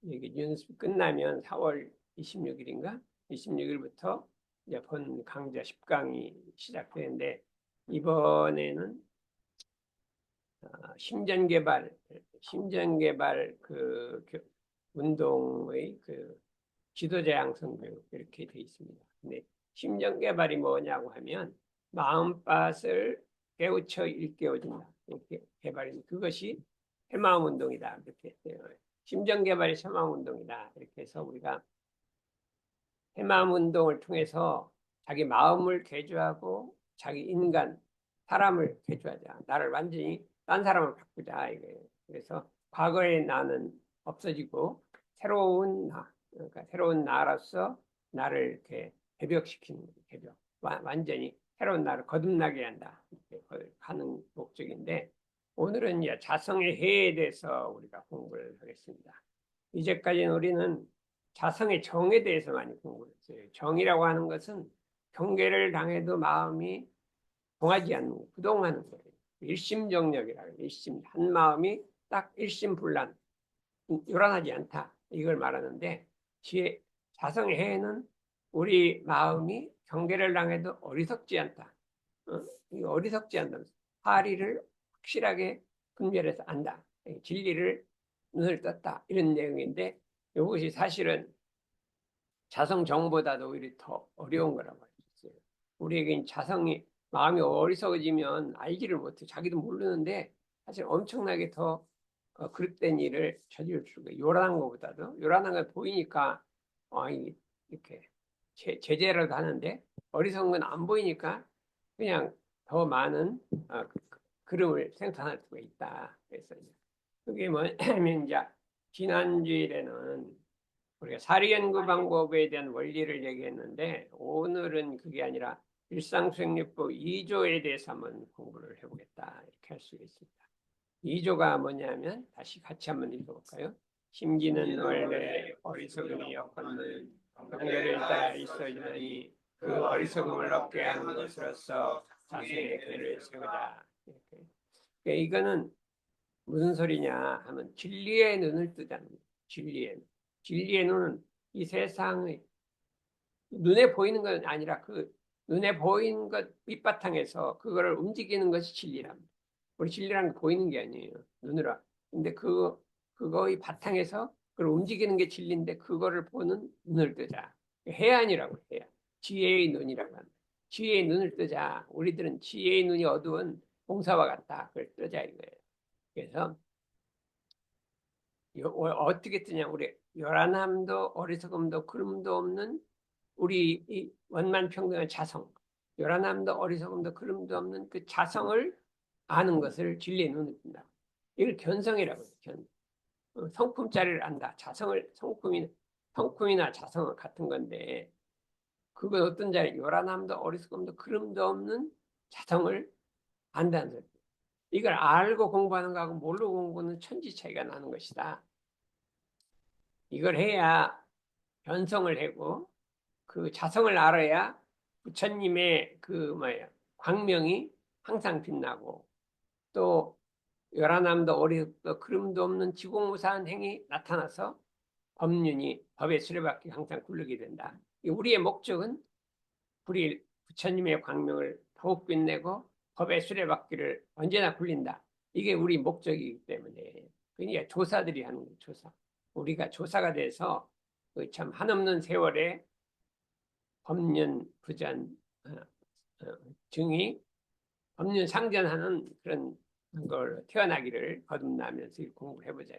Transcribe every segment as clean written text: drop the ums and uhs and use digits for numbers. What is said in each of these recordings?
이게 연습 끝나면 4월 26일인가? 26일부터 이제 본 강좌 10강이 시작되는데 이번에는 심전개발 운동의 그 지도자 양성 교육 이렇게 돼 있습니다. 근데 심전개발이 뭐냐고 하면 마음밭을 깨우쳐 일깨워준다. 이렇게 개발이 그것이 새마음 운동이다. 이렇게 했어요. 심전개발이 새마음 운동이다. 이렇게 해서 우리가 새마음 운동을 통해서 자기 마음을 개조하고 자기 인간 사람을 개조하자. 나를 완전히 딴 사람을 바꾸자 이거예요. 그래서 과거의 나는 없어지고 새로운 나, 그러니까 새로운 나로서 나를 이렇게 개벽시키는 개벽, 완전히 새로운 나를 거듭나게 한다. 이렇게 하는 목적인데 오늘은 이제 자성의 해에 대해서 우리가 공부를 하겠습니다. 이제까지는 우리는 자성의 정에 대해서 많이 공부를 했어요. 정이라고 하는 것은 경계를 당해도 마음이 동하지 않는 거, 부동하는 거예요. 일심정력이라고 해요. 일심, 한 마음이 딱 일심불란, 요란하지 않다. 이걸 말하는데 자성의 해에는 우리 마음이 경계를 당해도 어리석지 않다. 이 어리석지 않다면서 파리를 확실하게 분별해서 안다. 진리를 눈을 떴다. 이런 내용인데 이것이 사실은 자성 정보다도 오히려 더 어려운 거라고 할 수 있어요. 우리에겐 자성이 마음이 어리석어지면 알지를 못해. 자기도 모르는데 사실 엄청나게 더 그릇된 일을 저지를 수가 있어요. 요란한 것보다도 요란한 건 보이니까 이렇게 제재라도 하는데 어리석은 건 안 보이니까 그냥 더 많은 그림을 생산할 수가 있다. 그래서 그게 뭐냐면 이제 지난주일에는 우리가 사리연구 방법에 대한 원리를 얘기했는데 오늘은 그게 아니라 일상수행요법 2조에 대해서 한번 공부를 해보겠다 이렇게 할 수 있습니다. 2조가 뭐냐면 다시 같이 한번 읽어볼까요? 심기는 원래 어리석음이 엮었는 경계를 따라 있어주니 그 어리석음을 없게 하는 것으로서 자신의 궤를 세우자. 이렇게. 그러니까 이거는 무슨 소리냐 하면 진리의 눈을 뜨자는 거예요. 진리의 눈은 이 세상의 눈에 보이는 건 아니라 그 눈에 보이는 것 밑바탕에서 그거를 움직이는 것이 진리랍니다. 우리 진리라는 게 보이는 게 아니에요. 눈으로. 근데 그거의 바탕에서 그걸 움직이는 게 진리인데 그거를 보는 눈을 뜨자. 해안이라고 해요. 지혜의 눈이라고 합니다. 지혜의 눈을 뜨자. 우리들은 지혜의 눈이 어두운 봉사와 같다. 그걸 뜨자 이거예요. 그래서 어떻게 뜨냐 우리 요란함도 어리석음도 그름도 없는 우리 이 원만평등한 자성, 요란함도 어리석음도 그름도 없는 그 자성을 아는 것을 진리의 눈을 뜬다. 이걸 견성이라고 해요. 성품자리를 안다. 성품이나 자성은 같은 건데 그건 어떤 자리? 요란함도 어리석음도 그름도 없는 자성을 안다는 소리. 이걸 알고 공부하는 거하고 모르고 공부는 천지 차이가 나는 것이다. 이걸 해야 견성을 하고 그 자성을 알아야 부처님의 광명이 항상 빛나고 또 열한함도 어리석도 그름도 없는 지공무사한 행이 나타나서 법의 수레바퀴 항상 굴르게 된다. 우리의 목적은 우리 부처님의 광명을 더욱 빛내고 법의 수레바퀴를 언제나 굴린다. 이게 우리 목적이기 때문에 그러니까 조사들이 하는 거예요. 조사. 우리가 조사가 돼서 참 한없는 세월에 법륜 부전 증이 법륜 상전하는 그런 걸 태어나기를 거듭나면서 공부를 해보자.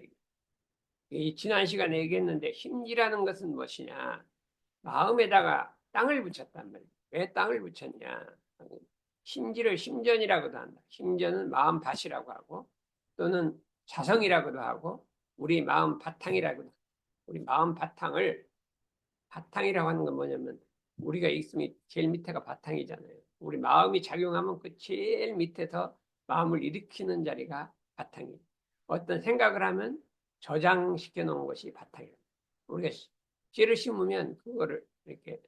이 지난 시간에 얘기했는데 심지라는 것은 무엇이냐? 마음에다가 땅을 붙였단 말이에요. 왜 땅을 붙였냐? 심지를 심전이라고도 한다. 심전은 마음밭이라고 하고 또는 자성이라고도 하고 우리 마음 바탕이라고도 하고 우리 마음 바탕이라고 하는 건 뭐냐면 우리가 있으면 제일 밑에가 바탕이잖아요. 우리 마음이 작용하면 그 제일 밑에서 마음을 일으키는 자리가 바탕이에요. 어떤 생각을 하면 저장시켜 놓은 것이 바탕이에요. 우리가 씨를 심으면 그거를 이렇게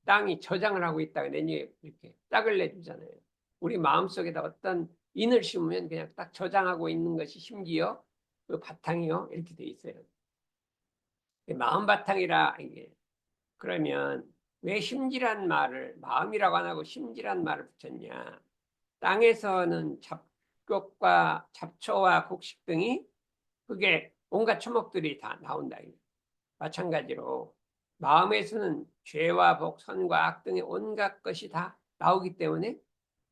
땅이 저장을 하고 있다가 내년에 이렇게 싹을 내주잖아요. 우리 마음속에다 어떤 인을 심으면 그냥 딱 저장하고 있는 것이 심지어 그 바탕이요. 이렇게 돼 있어요. 마음 바탕이라 이게 그러면 왜 심지란 말을 마음이라고 안 하고 심지란 말을 붙였냐? 땅에서는 잡곡과 잡초와 곡식 등이 그게 온갖 초목들이 다 나온다. 마찬가지로 마음에서는 죄와 복, 선과 악 등의 온갖 것이 다 나오기 때문에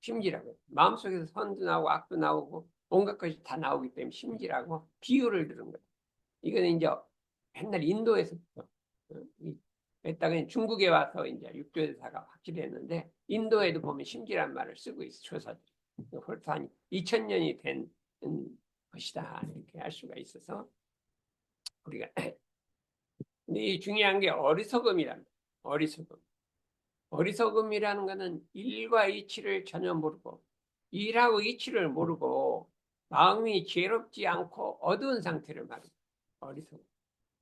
심지라고. 마음속에서 선도 나오고 악도 나오고 온갖 것이 다 나오기 때문에 심지라고 비유를 들은 거예요. 이거는 이제 옛날 인도에서부터 했다가 중국에 와서 이제 육조대사가 확실했는데 인도에도 보면 심지란 말을 쓰고 있어 조사들이. 벌써 한 2000년이 된 것이다 이렇게 할 수가 있어서 우리가 근데 이 중요한 게 어리석음이랍니다. 어리석음. 어리석음이라는 것은 일과 이치를 전혀 모르고 일하고 이치를 모르고 마음이 지혜롭지 않고 어두운 상태를 말합니다. 어리석음.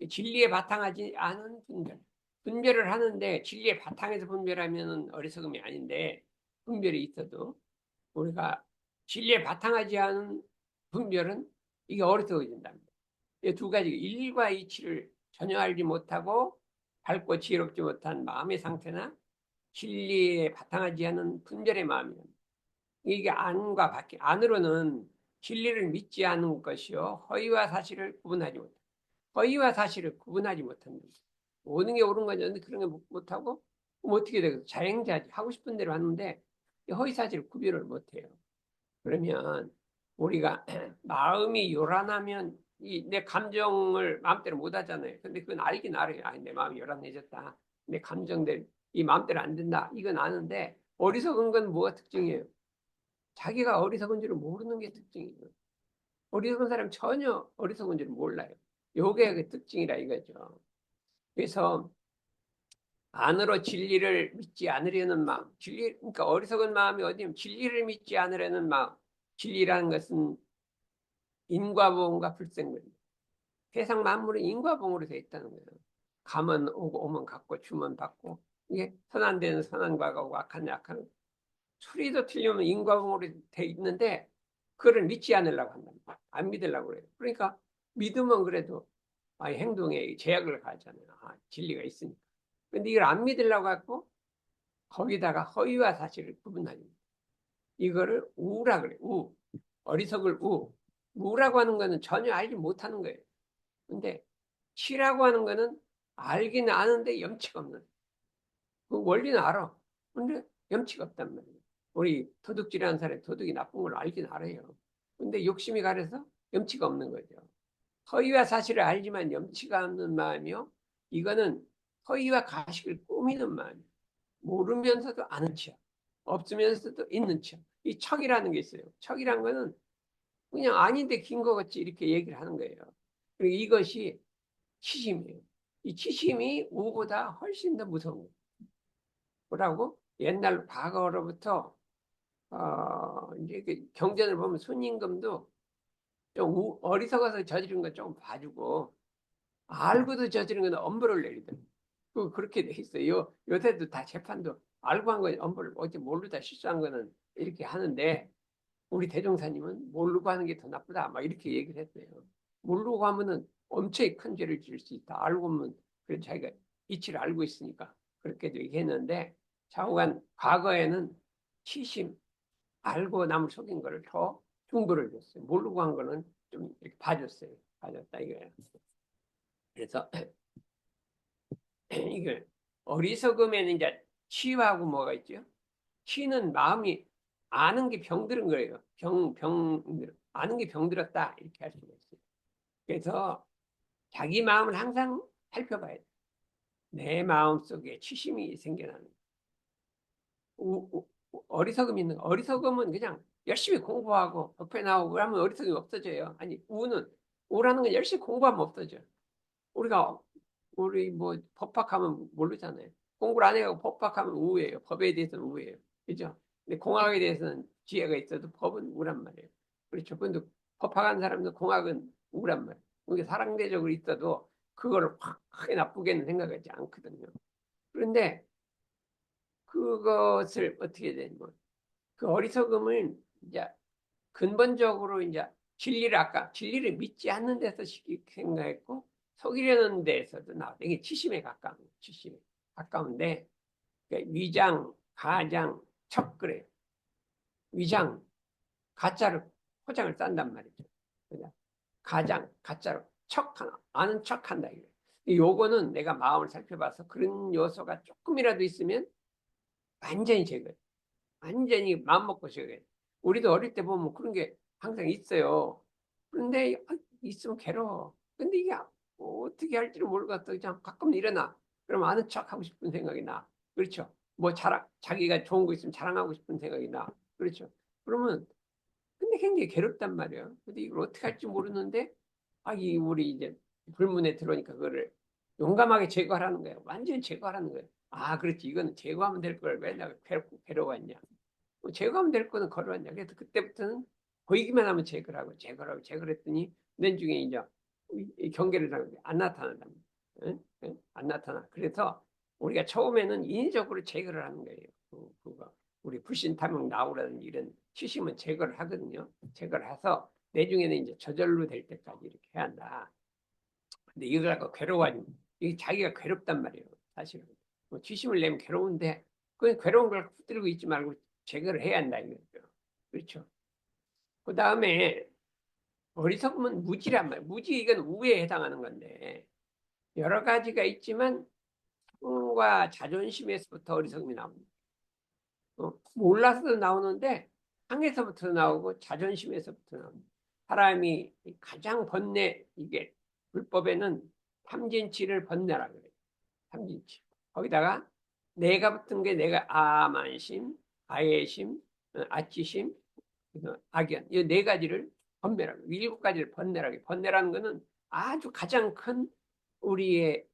진리에 바탕하지 않은 분별. 분별을 하는데 진리에 바탕에서 분별하면 어리석음이 아닌데 분별이 있어도 우리가 진리에 바탕하지 않은 분별은 이게 어리석어진답니다. 이 두 가지 일과 이치를 전혀 알지 못하고 밝고 지혜롭지 못한 마음의 상태나 진리에 바탕하지 않은 분별의 마음입니다. 이게 안과 밖에 안으로는 진리를 믿지 않는 것이요 허위와 사실을 구분하지 못한다. 허위와 사실을 구분하지 못한다. 모든 게 옳은 거지 그런 게 못하고 어떻게 되겠어? 자행자지 하고 싶은 대로 하는데 허위 사실을 구별을 못해요. 그러면 우리가 마음이 요란하면 내 감정을 마음대로 못 하잖아요. 근데 그건 알긴 알아요. 아, 내 마음이 요란해졌다. 내 감정들 이 마음대로 안 된다. 이건 아는데 어리석은 건 뭐가 특징이에요? 자기가 어리석은 줄을 모르는 게 특징이에요. 어리석은 사람 전혀 어리석은 줄을 몰라요. 요게 그 특징이라 이거죠. 그래서 안으로 진리를 믿지 않으려는 마음, 그러니까 어리석은 마음이 어디면 진리를 믿지 않으려는 마음. 진리라는 것은 인과보험과 불생물입니다. 세상 만물은 인과보험으로 되어 있다는 거예요. 가면 오고 오면 갖고 주면 받고 이게 선한 데는 선한 과가 악한 악한 소리도 틀리면 인과보험으로 되어 있는데 그걸 믿지 않으려고 한답니다. 안 믿으려고 그래요. 그러니까 믿으면 그래도 행동에 제약을 가하잖아요. 진리가 있으니까. 근데 이걸 안 믿으려고 하고 거기다가 허위와 사실을 구분하는 이거를 우라 그래요. 우. 어리석을 우. 우라고 하는 거는 전혀 알지 못하는 거예요. 근데 치라고 하는 거는 알긴 아는데 염치가 없는. 그 원리는 알아. 근데 염치가 없단 말이에요. 우리 도둑질하는 사람이 도둑이 나쁜 걸 알긴 알아요. 근데 욕심이 가려서 염치가 없는 거죠. 허위와 사실을 알지만 염치가 없는 마음이요. 이거는 허위와 가식을 꾸미는 마음이에요. 모르면서도 아는 척, 없으면서도 있는 척. 이 척이라는 게 있어요. 척이란 거는 그냥 아닌데 긴 거 같이 이렇게 얘기를 하는 거예요. 그리고 이것이 치심이에요. 이 치심이 우보다 훨씬 더 무서운 거예요. 뭐라고? 옛날 과거로부터 이제 경전을 보면 순임금도 좀 어리석어서 저지른 거 좀 봐주고 알고도 저지른 건 엄벌을 내리더라고요. 그렇게 돼 있어요. 요새도 다 재판도 알고 한 거 엄벌을 어째 모르다 실수한 거는 이렇게 하는데 우리 대종사님은 모르고 하는 게 더 나쁘다. 막 이렇게 얘기를 했어요. 모르고 하면은 엄청 큰 죄를 지을 수 있다. 알고 하면 그래 자기가 이치를 알고 있으니까 그렇게도 얘기했는데 좌우간 과거에는 치심 알고 남을 속인 거를 더 중도를 줬어요. 모르고 한 거는 좀 이렇게 봐줬어요. 봐줬다 이거예요. 그래서 이걸 어리석음에는 이제 치유하고 뭐가 있죠? 치는 마음이 아는 게 병들은 거예요. 아는 게 병들었다. 이렇게 할 수가 있어요. 그래서 자기 마음을 항상 살펴봐야 돼. 내 마음 속에 치심이 생겨나는. 어리석음이 있는, 어리석음은 그냥 열심히 공부하고 법회 나오고 하면 어리석음이 없어져요. 아니, 우라는 건 열심히 공부하면 없어져. 우리가, 우리 뭐 법학하면 모르잖아요. 공부를 안 해가고 법학하면 우예요. 법에 대해서는 우예요. 그죠? 근데 공학에 대해서는 지혜가 있어도 법은 우란 말이에요. 그렇죠. 근데 법학한 사람도 공학은 우란 말이에요. 그게 사랑대적으로 있어도 그거를 확 크게 나쁘게는 생각하지 않거든요. 그런데 그것을 어떻게 되냐면 그 어리석음을 이제 근본적으로 이제 진리를 믿지 않는 데서 생각했고 속이려는 데에서도 나와. 이게 치심에 가까운, 치심에 가까운데, 그러니까 위장, 가장, 척 그래요. 위장, 가짜로 포장을 싼단 말이죠. 그냥 가장, 가짜로 척 하나, 아는 척 한다. 이거예요. 요거는 내가 마음을 살펴봐서 그런 요소가 조금이라도 있으면 완전히 제거해. 완전히 마음 먹고 제거해. 우리도 어릴 때 보면 그런 게 항상 있어요. 그런데 있으면 괴로워. 근데 이게 어떻게 할지를 모르겠어. 그냥 가끔 일어나. 그럼 아는 척 하고 싶은 생각이 나. 그렇죠. 뭐 자기가 좋은 거 있으면 자랑하고 싶은 생각이 나. 그렇죠. 그러면 근데 굉장히 괴롭단 말이에요. 근데 이걸 어떻게 할지 모르는데, 우리 이제 불문에 들어오니까 그거를 용감하게 제거하라는 거예요. 완전히 제거하라는 거예요. 그렇지. 이거는 제거하면 될 걸 왜 내가 괴로워했냐. 뭐 제거하면 될 거는 걸어왔냐. 그래서 그때부터는 보이기만 하면 제거를 하고, 제거를 하고, 제거를 했더니, 내 중에 이제 이 경계를 하는데 안 나타난다. 응? 응? 안 나타나. 그래서 우리가 처음에는 인위적으로 제거를 하는 거예요. 그거. 우리 불신탐욕 나오라는 이런 치심은 제거를 하거든요. 제거를 해서 내중에는 이제 저절로 될 때까지 이렇게 해야 한다. 근데 이걸 갖고 괴로워하니 이게 자기가 괴롭단 말이에요. 사실은 뭐 치심을 내면 괴로운데 그 괴로운 걸 붙들고 있지 말고 제거를 해야 한다 이거죠. 그렇죠. 그 다음에 어리석으면 무지란 말이에요. 무지 이건 우에 해당하는 건데 여러 가지가 있지만 성과 자존심에서부터 어리석음이 나옵니다. 몰라서도 나오는데 상에서부터 나오고 자존심에서부터 나옵니다. 사람이 가장 번뇌 이게 불법에는 탐진치를 번뇌라 그래요. 탐진치. 거기다가 내가 붙은 게 내가 아만심, 아예심, 아치심, 악연 이 네 가지를 번뇌라고 일곱 가지를 번뇌라고 해요. 번뇌라는 거는 아주 가장 큰 우리의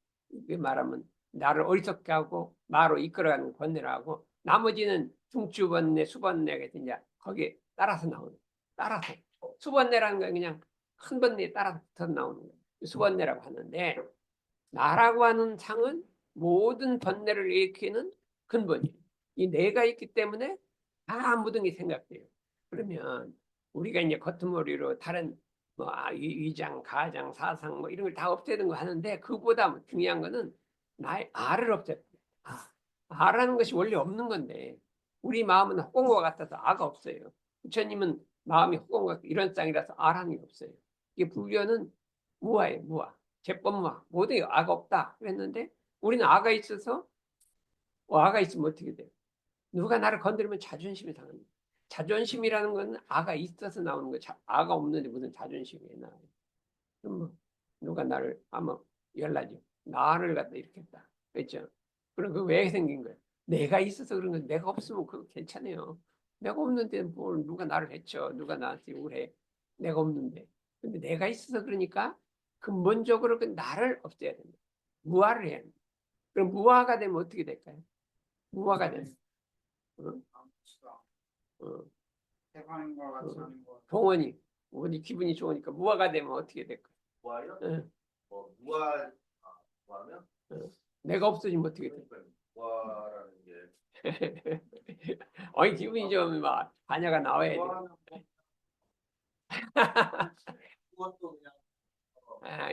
말하면 나를 어리석게 하고 나로 이끌어가는 번뇌라고 나머지는 중추번뇌, 수번뇌가 이제 거기에 따라서 나오는 따라서 수번뇌라는 건 그냥 큰 번뇌에 따라서 붙어 나오는 거예요. 수번뇌라고 하는데 나라고 하는 상은 모든 번뇌를 일으키는 근본이에요. 이 뇌가 있기 때문에 다 모든 게 생각돼요. 그러면 우리가 이제 겉머리로 다른 뭐 위장, 가장, 사상 뭐 이런 걸 다 없애는 거 하는데 그보다 중요한 거는 나의 아를 없애는 거예요. 아라는 것이 원래 없는 건데 우리 마음은 헛공과 같아서 아가 없어요. 부처님은 마음이 헛공과 이런 쌍이라서 아라는 게 없어요. 이게 불교는 무아예요, 무아. 제법무아. 모든 게 아가 없다. 그랬는데 우리는 아가 있어서 아가 있으면 어떻게 돼요? 누가 나를 건드리면 자존심이 상합니다. 자존심이라는 건 아가 있어서 나오는 거예요. 아가 없는데 무슨 자존심이 나와요. 그럼 뭐 누가 나를 아마 열나죠. 나를 갖다 이렇게 했다. 그렇죠? 그럼 그 왜 생긴 거예요? 내가 있어서 그런 건 내가 없으면 그거 괜찮아요. 내가 없는데 뭘 누가 나를 해쳐. 누가 나한테 욕을 해. 내가 없는데. 근데 내가 있어서 그러니까 근본적으로 그 나를 없애야 된다. 무아를 해야 된다. 그럼 무아가 되면 어떻게 될까요? 무아가 되면 어? 어, 대관과 같이 하는 거. 동원이 어디 기분이 좋으니까 무아가 되면 어떻게 될까요? 무아요? 어, 무아, 무아면? 어. 내가 없어지면 어떻게 돼? 무아라는 게 어이 기분이 좀 막 반야가 나와야 돼. 무아는 그것도 그냥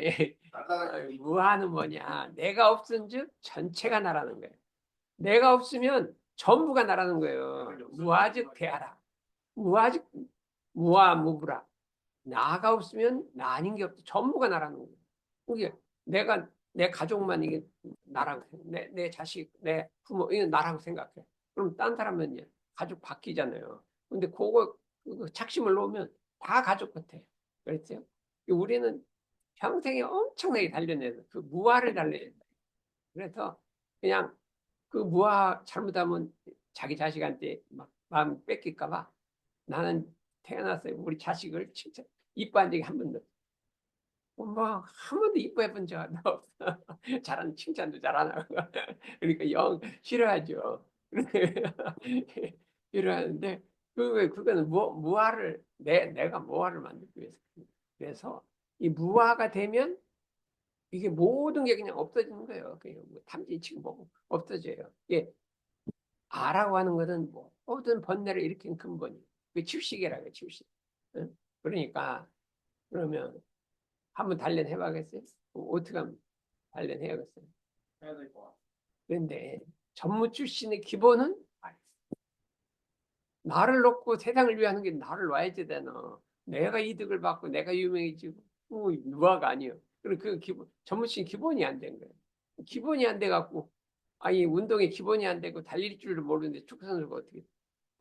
예. 날아다니는 무아는 뭐냐? 내가 없은즉 전체가 나라는 거예요. 내가 없으면 전부가 나라는 거예요. 무아즉 대하라. 무아즉 무아무부라. 나가 없으면 나 아닌 게 없다. 전부가 나라는 거예요. 이게 내가 내 가족만 이게 나라고 내 자식, 내 부모 이게 나라고 생각해. 그럼 딴 사람은요 가족 바뀌잖아요. 근데 그거 착심을 놓으면 다 가족 같아. 그랬죠? 우리는 평생에 엄청나게 단련해서 그 무아를 단련해야 돼. 그래서 그냥 그 무아 잘못하면 자기 자식한테 막 마음 뺏길까 봐 나는 태어났어요. 우리 자식을 진짜 이뻐한 적이 한 번도 뭐한 번도 이뻐해 본 적 없어. 잘하는 칭찬도 잘 안 하고 그러니까 영 싫어하죠. 싫어하는데 그거는 무아를 내가 무아를 만들기 위해서 그래서 이 무아가 되면 이게 모든 게 그냥 없어지는 거예요. 그냥 뭐 탐진치고 뭐고 없어져요. 이게 아라고 하는 것은 뭐 모든 번뇌를 일으킨 근본이 그 칩식이라고 해요. 칩식. 응? 그러니까 그러면 한번 단련해봐겠어요? 어떻게 하면 단련해야겠어요? 해야 될 것 같아. 그런데 전무 출신의 기본은 나를 놓고 세상을 위하는 게 나를 놔야지 되나. 내가 이득을 받고 내가 유명해지고 누가가 아니요. 그리고 그 기본 전무 출신 기본이 안 된 거예요. 기본이 안 돼 갖고 아니 운동에 기본이 안 되고 달릴 줄도 모르는데 축구 선수가 어떻게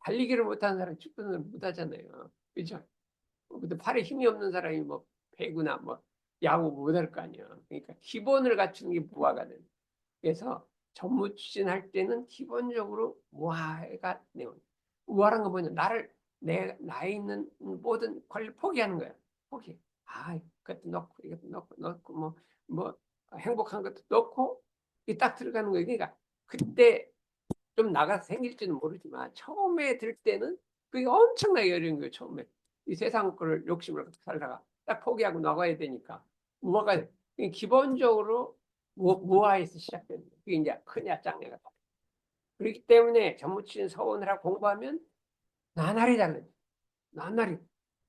달리기를 못하는 사람 축구 선수를 못 하잖아요. 그죠? 근데 팔에 힘이 없는 사람이 뭐 배구나 뭐 야구 못 할 거 아니야. 그러니까 기본을 갖추는 게 무화가 돼. 그래서 전무 출신 할 때는 기본적으로 무화가 내용. 무화란 건 뭐냐? 나에 있는 모든 권리 포기하는 거야. 포기. 그것도 넣고 이것도 넣고 뭐 행복한 것도 넣고 이 딱 들어가는 거예요. 그러니까 그때 좀 나가서 생길지는 모르지만 처음에 들 때는 그게 엄청나게 어려운 거예요. 처음에 이 세상 거를 욕심을 갖고 살다가 딱 포기하고 나가야 되니까 무화가 기본적으로 무화에서 시작되는 거예요. 그게 이제 크냐 작냐가 다. 그렇기 때문에 전무치는 서원을 하고 공부하면 나날이 달라요. 나날이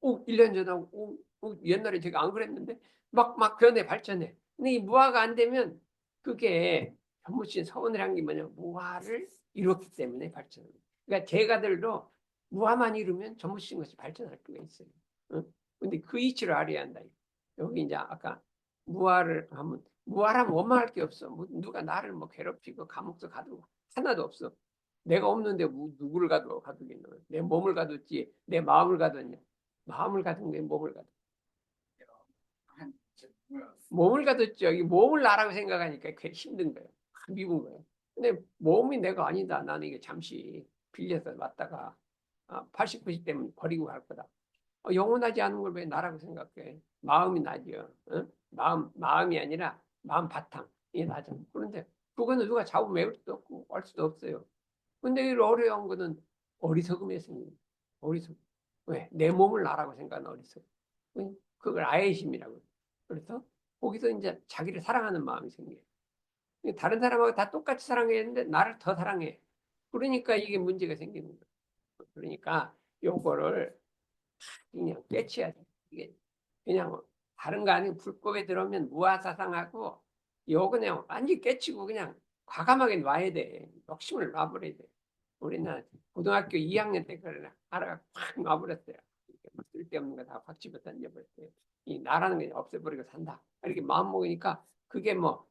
1년 전하고 옛날에 제가 안 그랬는데 막 변해 발전해. 근데 이 무화가 안 되면 그게 전무치는 서원을 한 게 뭐냐 무화를 이뤘기 때문에 발전을. 그러니까 제가들도 무화만 이루면 전무치는 것이 발전할 수가 있어요. 응? 근데 그 이치를 알아야 한다. 여기 이제 아까 무화를 하면 무화라면 원망할 게 없어. 누가 나를 뭐 괴롭히고 감옥도 가두고 하나도 없어. 내가 없는데 누구를 가두겠노? 내 몸을 가뒀지 내 마음을 가뒀냐? 마음을 가둔 게 몸을 가둬. 한 진짜 뭐야. 몸을 가뒀죠. 이 몸을 나라고 생각하니까 그게 힘든 거예요. 미운 거예요. 근데 몸이 내가 아니다. 나는 이게 잠시 빌려서 왔다가 80, 90 되면 버리고 갈 거다. 영원하지 않은 걸 왜 나라고 생각해? 마음이 나죠. 응? 마음이 아니라 마음 바탕. 이게 나죠. 그런데 그거는 누가 잡으면 외울 수도 없고 알 수도 없어요. 근데 이 어려운 거는 어리석음에 생긴 어리석. 왜? 내 몸을 나라고 생각하는 어리석. 그걸 아이심이라고. 그래서 거기서 이제 자기를 사랑하는 마음이 생겨요. 다른 사람하고 다 똑같이 사랑했는데 나를 더 사랑해. 그러니까 이게 문제가 생기는 거예요. 그러니까 요거를 그냥 깨치야 돼. 이게 그냥 다른 거 아니고 불법에 들어오면 무아사상하고 요거 그냥 완전히 깨치고 그냥 과감하게 놔야 돼. 욕심을 놔버려야 돼. 우리는 고등학교 2학년 때 그걸 알아가 팍 놔버렸어요. 쓸데없는 거 다 확 집어 던져버렸어요. 이 나라는 게 없애버리고 산다. 이렇게 마음 먹으니까 그게 뭐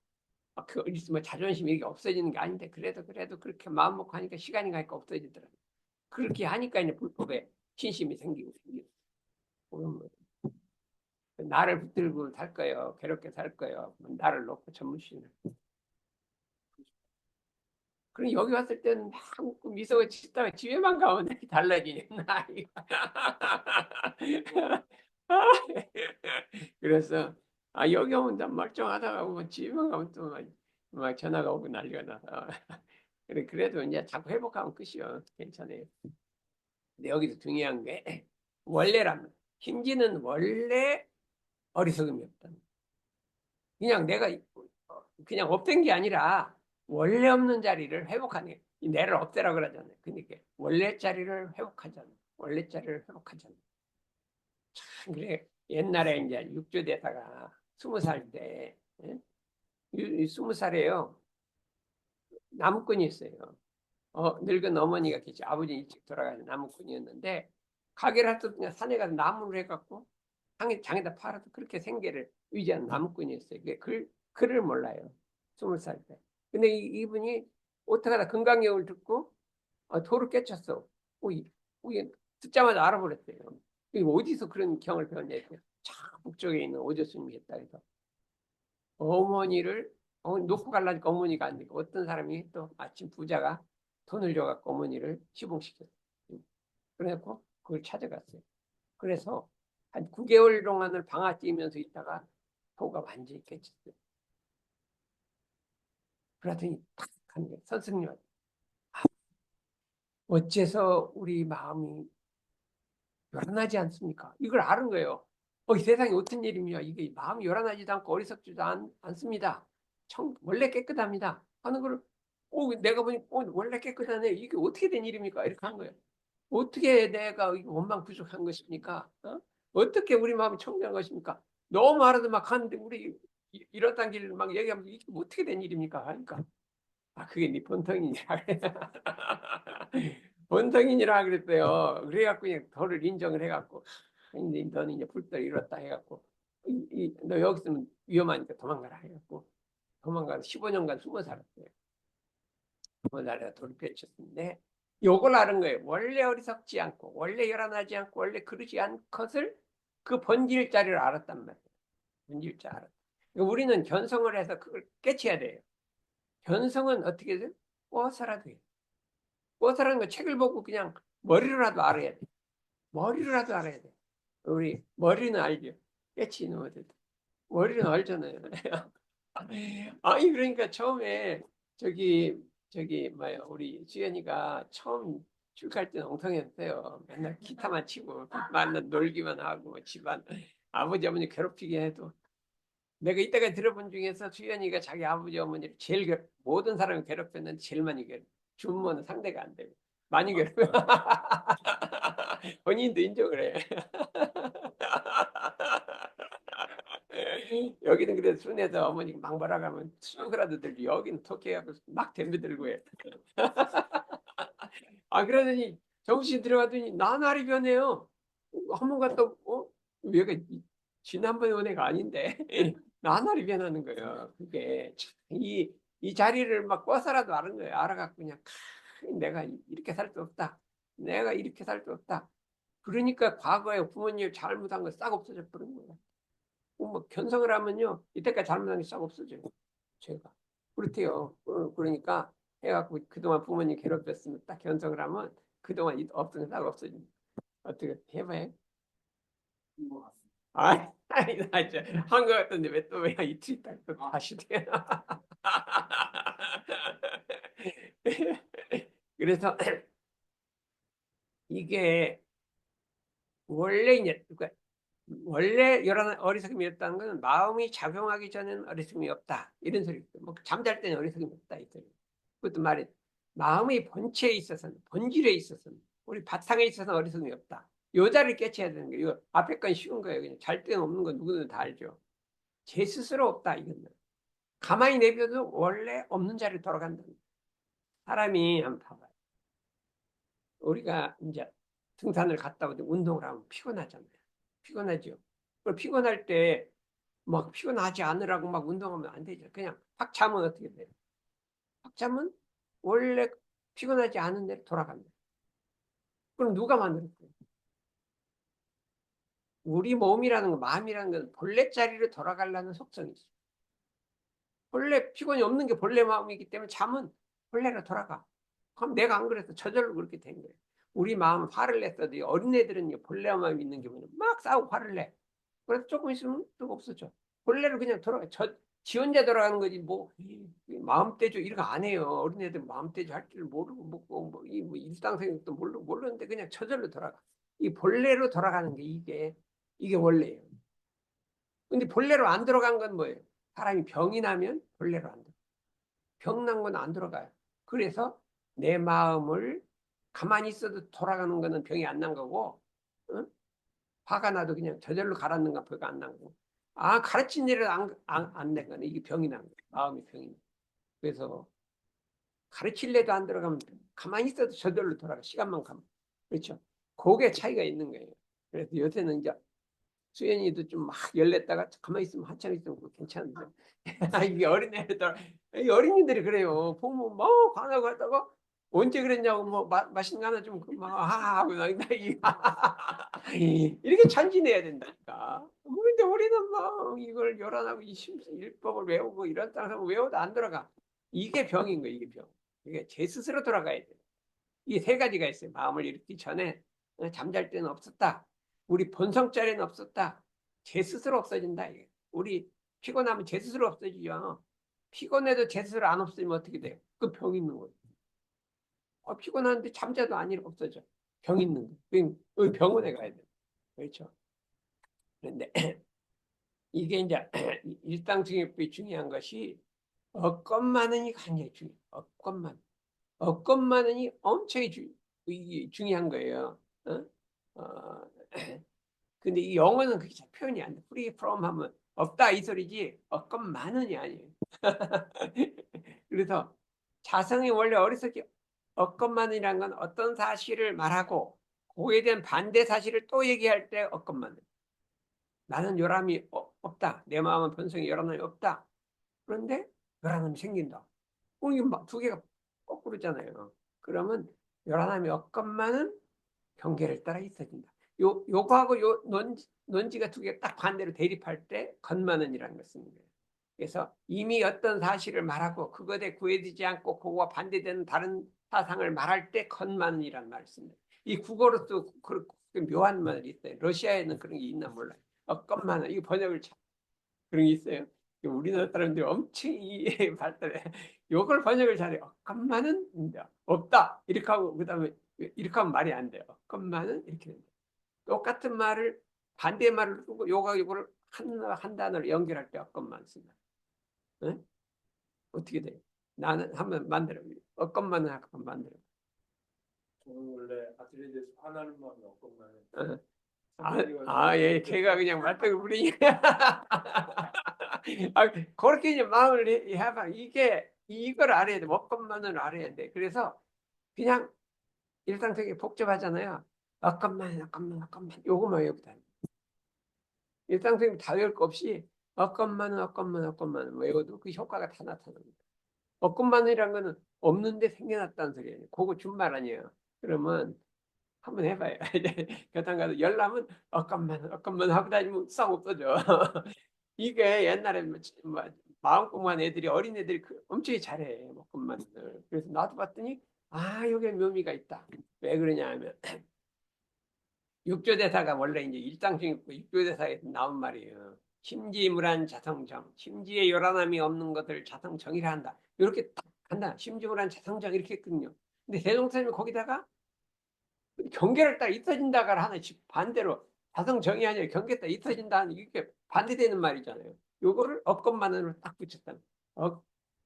자존심 이게 없어지는 게 아닌데 그래도 그렇게 마음 먹고 하니까 시간이 가니까 없어지더라고요. 그렇게 하니까 이제 불법에 신심이 생기고. 그런 거. 나를 붙들고 살 거예요. 괴롭게 살 거예요. 나를 놓고 전무신을. 그럼 여기 왔을 때는 막 미소가 짓다가 집에만 가면 이렇게 달라지네. 나이가. 그래서 여기 오면 난 멀쩡하다가 뭐 집에만 가면 또 막 전화가 오고 난리가 나서. 그래도 이제 자꾸 회복하면 끝이요. 괜찮아요. 근데 여기서 중요한 게 원래라면 힘지는 원래 어리석음이 없다. 그냥 내가 그냥 없던 게 아니라 원래 없는 자리를 회복하는 게 내를 없애라 그러잖아요. 그러니까 원래 자리를 회복하잖아. 원래 자리를 회복하잖아. 참 그래. 옛날에 이제 육조 대사가 20살 때 20살에요. 나무꾼이 있어요. 늙은 어머니가 계시. 아버지 일찍 돌아가신 나무꾼이었는데 가게를 할 때 그냥 산에 가서 나무를 해갖고 장에다 팔아도 그렇게 생계를 유지하는 나무꾼이었어요. 글을 몰라요. 20살 때. 근데 이분이 어떻게 하다 건강경을 듣고 도를 깨쳤어. 이게 듣자마자 알아버렸어요. 이게 어디서 그런 경을 배웠냐 했더니 북쪽에 있는 오조스님이 했다 해서 어머니를 놓고 갈라니까 어머니가 안 되고 어떤 사람이 또 아침 부자가 돈을 줘갖고 어머니를 시봉시켰어요. 그래갖고 그걸 찾아갔어요. 그래서 한 9개월 동안을 방아 찌면서 있다가 도가 완전히 깨졌어요. 그러더니 탁 하는 거예요. 선생님한테 어째서 우리 마음이 요란하지 않습니까? 이걸 아는 거예요. 이 세상에 어떤 일입니까? 이게 마음이 요란하지도 않고 어리석지도 않습니다. 원래 깨끗합니다. 하는 걸 내가 보니 원래 깨끗하네. 이게 어떻게 된 일입니까? 이렇게 한 거예요. 어떻게 내가 원망 부족한 것입니까? 어떻게 우리 마음이 청정한 것입니까? 너무 알아도 막 하는데 우리 이렇단 길 막 얘기하면 이게 뭐 어떻게 된 일입니까? 하니까 그게 네 본성이니라 그래. 본성이니라 그랬어요. 그래갖고 그냥 저를 인정을 해갖고 이제 너는 이제 불도를 이뤘다 해갖고 너 여기 있으면 위험하니까 도망가라 해갖고 도망가서 15년간 숨어 살았어요. 숨어 살아서 돌이켰었는데 요걸 아는 거예요. 원래 어리석지 않고 원래 요란하지 않고 원래 그러지 않은 것을 그 본질 자리를 알았단 말이에요. 본질 자 알았다. 우리는 견성을 해서 그걸 깨쳐야 돼요. 견성은 어떻게 돼요? 꿔서라도 해요. 꿔서라는 거 책을 보고 그냥 머리로라도 알아야 돼. 머리로라도 알아야 돼. 우리 머리는 알죠. 깨치는 못해도. 머리는 알잖아요. 아니 그러니까 처음에 뭐야 우리 수연이가 처음 출가할 때는 엉성했어요. 맨날 기타만 치고 만나 놀기만 하고 집안 아버지 어머니 괴롭히게 해도 내가 이때까지 들어본 중에서 수연이가 자기 아버지 어머니를 모든 사람을 괴롭혔는데 제일 많이 괴롭혀. 주모는 상대가 안 되고 많이 괴롭혀. 본인도 인정을 해. 여기는 그래도 순해서 어머니가 막 뭐라 가면 쑥이라도 들고 여기는 톡해갖고 막 덤벼들고 해. 그러더니 정신 들어가더니 나날이 변해요. 한 번 갔다 얘가 지난번에 온 애가 아닌데 나날이 변하는 거예요. 그게 이 자리를 막 꿔서라도 아는 거예요. 알아갖고 그냥 내가 이렇게 살 수 없다. 내가 이렇게 살 수 없다. 그러니까 과거에 부모님 잘못한 거 싹 없어져 버린 거예요. 뭐 견성을 하면요 이때까지 잘못한 게 싹 없어져요. 제가 그렇대요. 그러니까 해갖고 그동안 부모님 괴롭혔으면 딱 견성을 하면 그동안 없던 게 싹 없어집니다. 어떻게 해봐요? 것 같습니다. 아니 나 이제 한거 같던데 왜 또 이틀 있다 또 다시 돼. 그래서 이게 원래 이제 그러니까 원래 이런 어리석음이 없다는 것은 마음이 작용하기 전에는 어리석음이 없다 이런 소리죠. 뭐 잠잘 때는 어리석음이 없다 이 소리. 그것도 말이 마음의 본체에 있어서는 본질에 있어서는 우리 바탕에 있어서는 어리석음이 없다. 요 자리를 깨쳐야 되는 거예요. 이거 앞에 건 쉬운 거예요. 그냥 잘 때는 없는 건 누구든 다 알죠. 제 스스로 없다 이건. 가만히 내버려도 원래 없는 자리로 돌아간다. 사람이 한번 봐봐요. 우리가 이제 등산을 갔다 오고 운동을 하면 피곤하잖아요. 피곤하죠. 피곤할 때 막 피곤하지 않으라고 막 운동하면 안 되죠. 그냥 확 자면 어떻게 돼요? 확 자면 원래 피곤하지 않은 대로 돌아간다. 그럼 누가 만들었어요? 우리 몸이라는 거, 마음이라는 건 본래 자리로 돌아가려는 속성이 있어요. 본래 피곤이 없는 게 본래 마음이기 때문에 잠은 본래로 돌아가. 그럼 내가 안 그래서 저절로 그렇게 된 거예요. 우리 마음 화를 냈어도 어린애들은 본래 마음이 있는 경우는 막 싸우고 화를 내. 그래서 조금 있으면 또 없어져. 본래로 그냥 돌아가. 지 혼자 돌아가는 거지 뭐 마음대조 이런 거 안 해요. 어린애들 마음대조 할 줄 모르고 뭐 일상생활도 모르는데 그냥 저절로 돌아가. 이 본래로 돌아가는 게 이게 원래예요. 근데 본래로 안 들어간 건 뭐예요? 사람이 병이 나면 본래로 안 들어. 병난 건 안 들어가요. 그래서 내 마음을 가만히 있어도 돌아가는 거는 병이 안 난 거고, 응? 화가 나도 그냥 저절로 가라앉는 건 병이 안 난 거고. 가르친 일을 안된 거네. 이게 병이 난 거예요. 마음이 병이 난 거예요. 그래서 가르칠래도 안 들어가면 가만히 있어도 저절로 돌아가. 시간만 가면. 그렇죠. 그게 차이가 있는 거예요. 그래서 요새는 이제 수연이도 좀 막 열냈다가 가만히 있으면 한참 있으면 괜찮은데 이게 어린애들 어린이들이 그래요. 보면 뭐 화나고 하다가 언제 그랬냐고 뭐 맛있는 거 하나 좀 하고 이렇게 천진해야 된다니까. 그런데 우리는 뭐 이걸 요란하고 이 일법을 외우고 이런 땅에서 외워도 안 들어가. 이게 병인 거예요. 이게 병. 이게 제 스스로 돌아가야 돼. 이게 세 가지가 있어요. 마음을 일으키기 전에 잠잘 때는 없었다. 우리 본성 자리는 없었다. 제 스스로 없어진다. 이게. 우리 피곤하면 제 스스로 없어지죠. 피곤해도 제 스스로 안 없어지면 어떻게 돼요? 그 병 있는 거예요. 피곤한데 잠자도 안 없어져. 병 있는 거. 그 병원에 가야 돼. 그렇죠. 그런데 이게 이제 일상증협이 중요한 것이 억건만은이 굉장히 중요해요. 억건만은이 엄청 중요한 거예요. 어? 어, 근데 이 영어는 그게 잘 표현이 안 돼. free from 하면 없다 이 소리지 없건만은이 아니에요. 그래서 자성이 원래 어리석게 없건만이라는 건 어떤 사실을 말하고 그에 대한 반대 사실을 또 얘기할 때 없건만. 나는 요람이 없다. 내 마음은 본성에 요람이 없다. 그런데 요람이 생긴다. 이게 두 개가 거꾸로잖아요. 그러면 요람이 없건만은 경계를 따라 있어진다. 요거하고 요 논지가 두 개 딱 반대로 대립할 때 건만은이라는 걸 쓰는 거예요. 그래서 이미 어떤 사실을 말하고 그것에 구애되지 않고 그거와 반대되는 다른 사상을 말할 때 건만이라는 말을 씁니다. 이 국어로도 그 묘한 말이 있어요. 러시아에는 그런 게 있나 몰라요. 건만은 이거 번역을 그런 게 있어요. 우리나라 사람들이 엄청 발달해. 요걸 번역을 잘해. 건만은 없다. 이렇게 하고 그다음에 이렇게 하면 말이 안 돼요. 건만은 이렇게 된다. 똑같은 말을 반대 말을 쓰고 요거를 한 단어로 연결할 때 건만 쓴다. 응? 어떻게 돼? 나는 한번 만들어. 어건만은 한번 만들어. 저는 원래 아틀리에서 하나님만 없건만 어. 예, 걔가 그냥 말뚝을 부리니까. 그렇게 이제 마음을 해봐. 이걸 알아야 돼. 어건만을 알아야 돼. 그래서 그냥 일상적인 복잡하잖아요. 어건만. 요거만 외우다. 일상적인 다 외울 거 없이 어건만 외워도 그 효과가 다 나타납니다. 벚꽃마늘이란 거는 없는데 생겨났다는 소리예요. 그거 준말 아니에요. 그러면 한번 해봐요. 교당 가서 열나면 엇간만 하고 다니면 싹 없어져. 이게 옛날에 마음 공부한 애들이 어린 애들이 엄청 잘해. 벚꽃마늘. 그래서 나도 봤더니 이게 묘미가 있다. 왜 그러냐 하면 육조대사가 원래 이제 일상적인 육조대사에서 나온 말이에요. 심지무란 자성정, 심지에 요란함이 없는 것을 자성정이라 한다. 이렇게 딱 한다. 심지무란 자성정 이렇게 했거든요. 근데 대종사님이 거기다가 경계를 따라 있어진다가 하나 반대로 자성정이 아니라 경계 따라 있어진다 하는 이게 반대되는 말이잖아요. 요거를 업건만으로 딱 붙였다.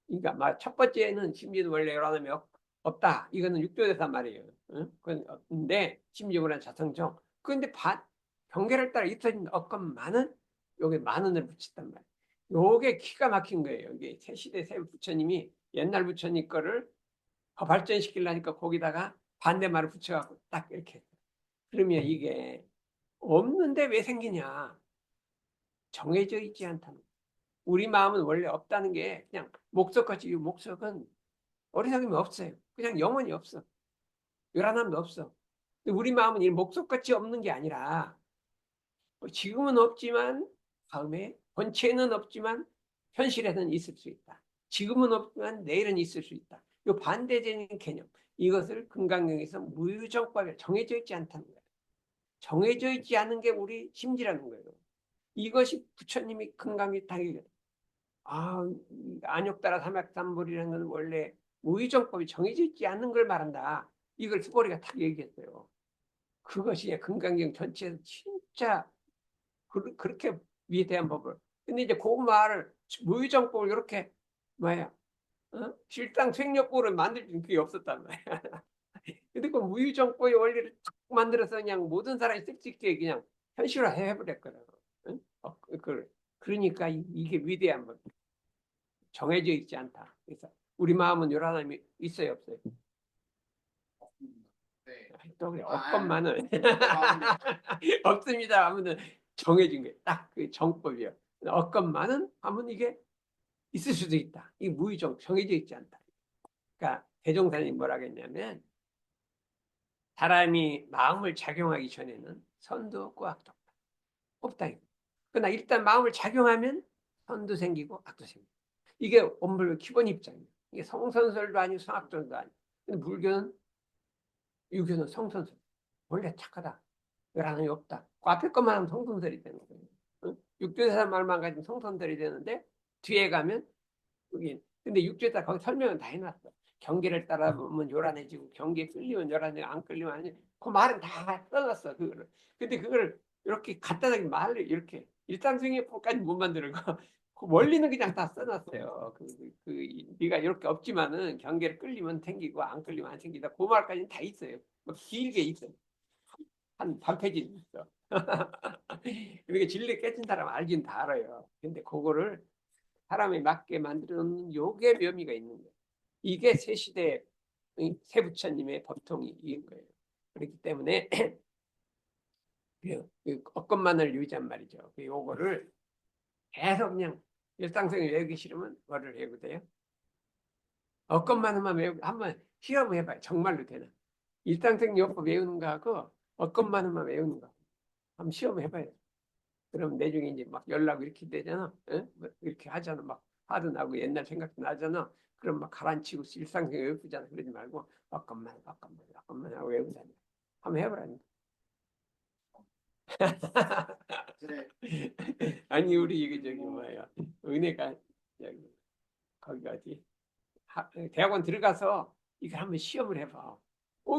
그러니까 첫 번째는 심지는 원래 요란함이 없다. 이거는 육조대사 말이에요. 응? 근데 심지무란 자성정. 그런데 경계를 따라 있어진 업건만은 여기 만원을 붙였단 말이에요. 요게 기가 막힌 거예요. 이게 새 시대 새 부처님이 옛날 부처님 거를 더 발전시키려니까 거기다가 반대말을 붙여갖고 딱 이렇게 했어요. 그러면 이게 없는데 왜 생기냐? 정해져 있지 않다는 거예요. 우리 마음은 원래 없다는 게 그냥 목석같이 목석은 어리석으면 없어요. 그냥 영원히 없어. 요란함도 없어. 우리 마음은 이 목석같이 없는 게 아니라 지금은 없지만 다음에 본체는 없지만 현실에는 있을 수 있다. 지금은 없지만 내일은 있을 수 있다. 이 반대적인 개념. 이것을 금강경에서 무유정법에 정해져 있지 않다는 거예요. 정해져 있지 않은 게 우리 심지라는 거예요. 이것이 부처님이 금강경에 안욕따라 삼약삼불이라는 건 원래 무유정법이 정해져 있지 않는 걸 말한다. 이걸 스보리가 딱 얘기했어요. 그것이 금강경 전체에서 진짜 그렇게 위대한 법을. 근데 이제 그 말을 무유정법을 이렇게 실상생략법을 만들 게 없었단 말이야. 근데 그 무유정법의 원리를 딱 만들어서 그냥 모든 사람이 쓸 수 있게 그냥 현실화 해버렸거든. 응? 그러니까 이게 위대한 법. 정해져 있지 않다. 그래서 우리 마음은 요란함이 있어요, 없어요? 네. 또 그래. 없건만은 마음이 없습니다. 하면은 정해진 거예요. 딱 그 정법이요. 없건만은 하면 이게 있을 수도 있다. 이 무의정 정해져 있지 않다. 그러니까 대종사님이 뭐라고 했냐면 사람이 마음을 작용하기 전에는 선도 없고 악도 없다. 그러나 일단 마음을 작용하면 선도 생기고 악도 생기고. 이게 원불교 기본 입장이에요. 이게 성선설도 아니고 성악설도 아니고. 근데 불교는 유교는 성선설. 원래 착하다. 요란함이 없다. 그 앞에 것만 하면 성선설이 되는 거예요. 응? 육조대사 말만 가지면 성선설이 되는데 뒤에 가면 여기 근데 육조대사 거기 설명은 다 해놨어. 경계를 따라 보면 요란해지고 경계에 끌리면 요란해 안 끌리면 아니 그 말은 다 써놨어 그거를. 근데 그걸 이렇게 간단하게 말을 이렇게 일상생활까지 못 만드는 거. 그 원리는 그냥 다 써놨어요. 네가 이렇게 없지만은 경계를 끌리면 생기고 안 끌리면 안 생기다. 그 말까지는 다 있어요. 뭐 길게 있어. 한 반페이지 있어. 그러니까 진리 깨진 사람 알긴 다 알아요. 근데 그거를 사람에 맞게 만들어 놓는 요게 묘미가 있는 거예요. 이게 새 시대 새 부처님의 법통이 이인 거예요. 그렇기 때문에 그 어것만을 유지한 말이죠. 그 요거를 계속 그냥 일상생활 외우기 싫으면 뭐를 외우고 돼요? 어것만만 외우고 한번 시험을 해봐요. 정말로 되나? 일상생활요법 외우는 거하고 어것만만 외우는 거 한번 시험을 해봐요. 그럼 나중에 이제 막 연락 이렇게 되잖아. 어? 뭐 이렇게 하잖아. 막 화도 나고 옛날 생각도 나잖아. 그럼 막 가라앉히고 일상생활 외우잖아. 그러지 말고 어것만 하고 외우잖아. 한번 해보라니까. 아니 우리 이게 저기 뭐야 은혜가 여기 거기 어디 대학원 들어가서 이거 한번 시험을 해봐.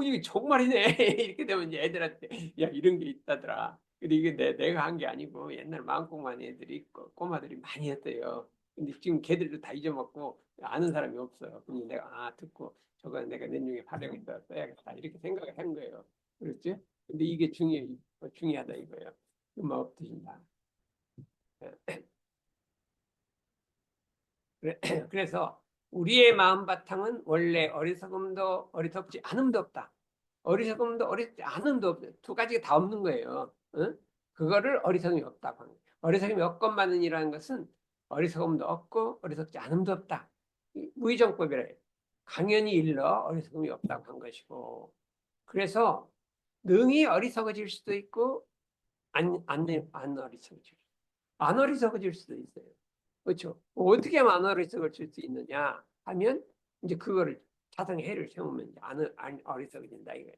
이게 정말이네. 이렇게 되면 이제 애들한테 야 이런 게 있다더라. 근데 이게 내가 한 게 아니고 옛날 마음공부한 애들이 꼬마들이 많이 했대요. 근데 지금 걔들도 다 잊어먹고 아는 사람이 없어요. 근데 내가 듣고 저거 내가 내년에 발령해서 써야겠다 이렇게 생각을 한 거예요. 그렇지? 근데 이게 중요하다 이거예요. 음악 없으신다. 그래서 우리의 마음 바탕은 원래 어리석음도 어리석지 않음도 없다. 어리석음도 어리석지 않음도 없다. 두 가지가 다 없는 거예요. 응? 그거를 어리석음이 없다고 하는 거예요. 어리석음이 없건만은이라는 것은 어리석음도 없고 어리석지 않음도 없다. 무의정법이라 해요. 강연히 일러 어리석음이 없다고 한 것이고. 그래서 능히 어리석어질 수도 있고 안 어리석어질 안 어리석어질 수도 있어요. 그렇죠? 어떻게 하면 안 어리석어질 수 있느냐 하면 이제 그거를 자성의 해를 세우면 이제 안 어리석어진다 이거예요.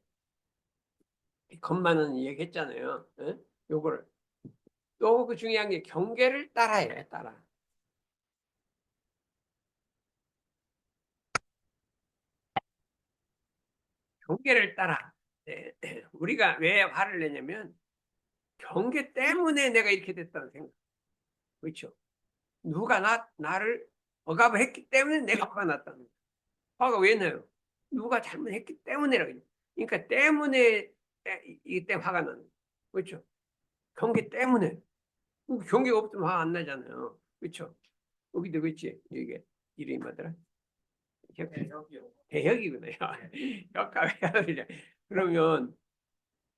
것만은 얘기했잖아요. 어? 요거를 또 그 중요한 게 경계를 따라야 따라. 경계를 따라. 네. 우리가 왜 화를 내냐면 경계 때문에 내가 이렇게 됐다는 생각. 그렇죠? 누가 나를 억압을 했기 때문에 내가 화가 났다는 거예요. 화가 왜 나요? 누가 잘못했기 때문이라고. 그러니까 때문에 이때 화가 나는 거예요. 그렇죠? 경계 때문에. 경계가 없으면 화 안 나잖아요. 그렇죠? 여기도 그렇지. 이게 이름이 뭐더라? 대혁이요. 대혁이구나. 역가 그러면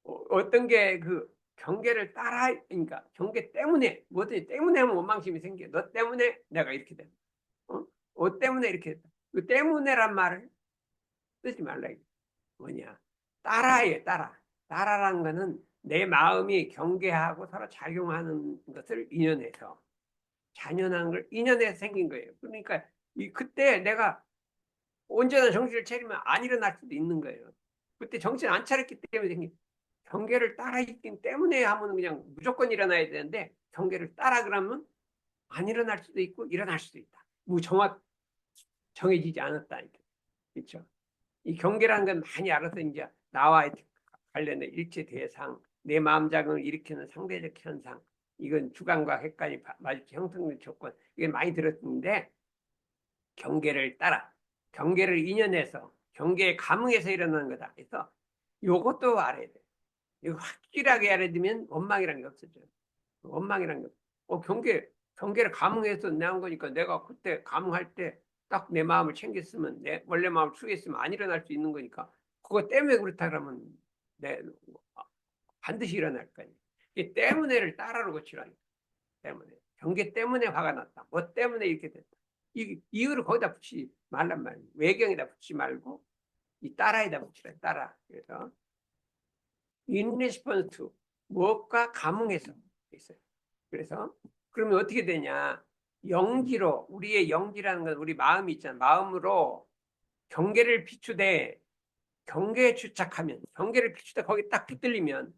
어떤 게 그 경계를 따라 그러니까 경계 때문에 뭐든 때문에 하면 원망심이 생겨. 너 때문에 내가 이렇게 돼. 때문에 이렇게 됐다. 그 때문에란 말을 쓰지 말라. 뭐냐? 따라예요, 따라. 따라라는 거는 내 마음이 경계하고 서로 작용하는 것을 인연해서 잔연한 걸 인연해서 생긴 거예요. 그러니까 그때 내가 언제나 정신을 차리면 안 일어날 수도 있는 거예요. 그때 정신 안 차렸기 때문에 생긴 경계를 따라 있기 때문에 하면 그냥 무조건 일어나야 되는데 경계를 따라 그러면 안 일어날 수도 있고 일어날 수도 있다. 정해지지 않았다. 그렇죠? 이 경계라는 건 많이 알아서 이제 나와 관련된 일체 대상, 내 마음 자극을 일으키는 상대적 현상, 이건 주관과 객관이 마주치 형성된 조건, 이게 많이 들었는데 경계를 따라, 경계를 인연해서, 경계에 감응해서 일어나는 거다. 그래서 이것도 알아야 돼. 이거 확실하게 알아두면 원망이라는 게 없어져요. 원망이라는 게 경계를 감응해서 나온 거니까 내가 그때 감응할 때 딱 내 마음을 챙겼으면 내 원래 마음을 추구했으면 안 일어날 수 있는 거니까 그거 때문에 그렇다 그러면 내 반드시 일어날 거예요. 이 때문에를 따라로 고치라니까. 때문에 경계 때문에 화가 났다. 뭐 때문에 이렇게 됐다. 이 이유를 거기다 붙이지 말란 말이에요. 외경에다 붙이지 말고 이 따라에다 붙이라. 따라. 그래서 in response to 무엇과 감응해서 있어요. 그래서 그러면 어떻게 되냐? 영지로 우리의 영지라는 건 우리 마음이 있잖아. 마음으로 경계를 비추되 경계에 주착하면 경계를 비추되 거기 딱 붙들리면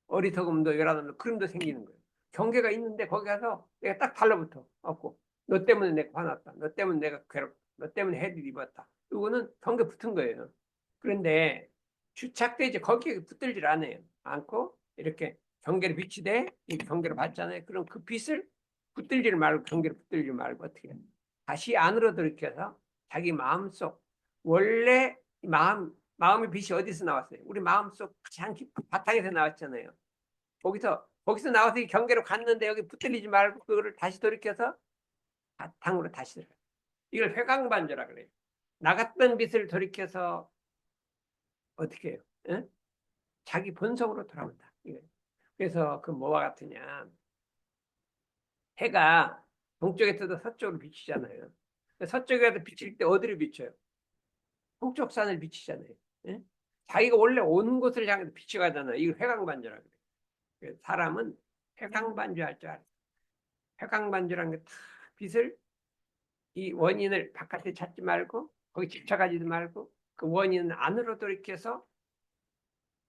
어리석음도 열화도 그림도 생기는 거예요. 경계가 있는데 거기 가서 내가 딱 달라붙어 없고 너 때문에 내가 화났다. 너 때문에 내가 괴롭다. 너 때문에 해를 입었다. 이거는 경계 붙은 거예요. 그런데 주착되지 거기에 붙들질 않아요. 않고 이렇게 경계를 비추되 이 경계를 받잖아요. 그럼 그 빛을 붙들지 말고 경계를 붙들지 말고 어떻게 해요? 다시 안으로 들이켜서 자기 마음속 원래 마음의 빛이 어디서 나왔어요? 우리 마음속 가장 깊은 바탕에서 나왔잖아요. 거기서 나와서 이 경계로 갔는데 여기 붙들리지 말고 그거를 다시 돌이켜서 바탕으로 다시 들어가. 이걸 회광반조라 그래요. 나갔던 빛을 돌이켜서 어떻게 해요? 예? 자기 본성으로 돌아온다. 이거예요. 그래서 그 뭐와 같으냐? 해가 동쪽에서도 서쪽으로 비치잖아요. 서쪽에서 비칠 때 어디를 비춰요? 북쪽산을 비치잖아요. 예? 자기가 원래 온 곳을 향해서 비춰가잖아요. 이거 회광반조라 그래요. 그래서 사람은 회광반조 할 줄 알아요. 회광반조라는 게 다 빛을 이 원인을 바깥에 찾지 말고 거기 집착하지도 말고 그 원인은 안으로 돌이켜서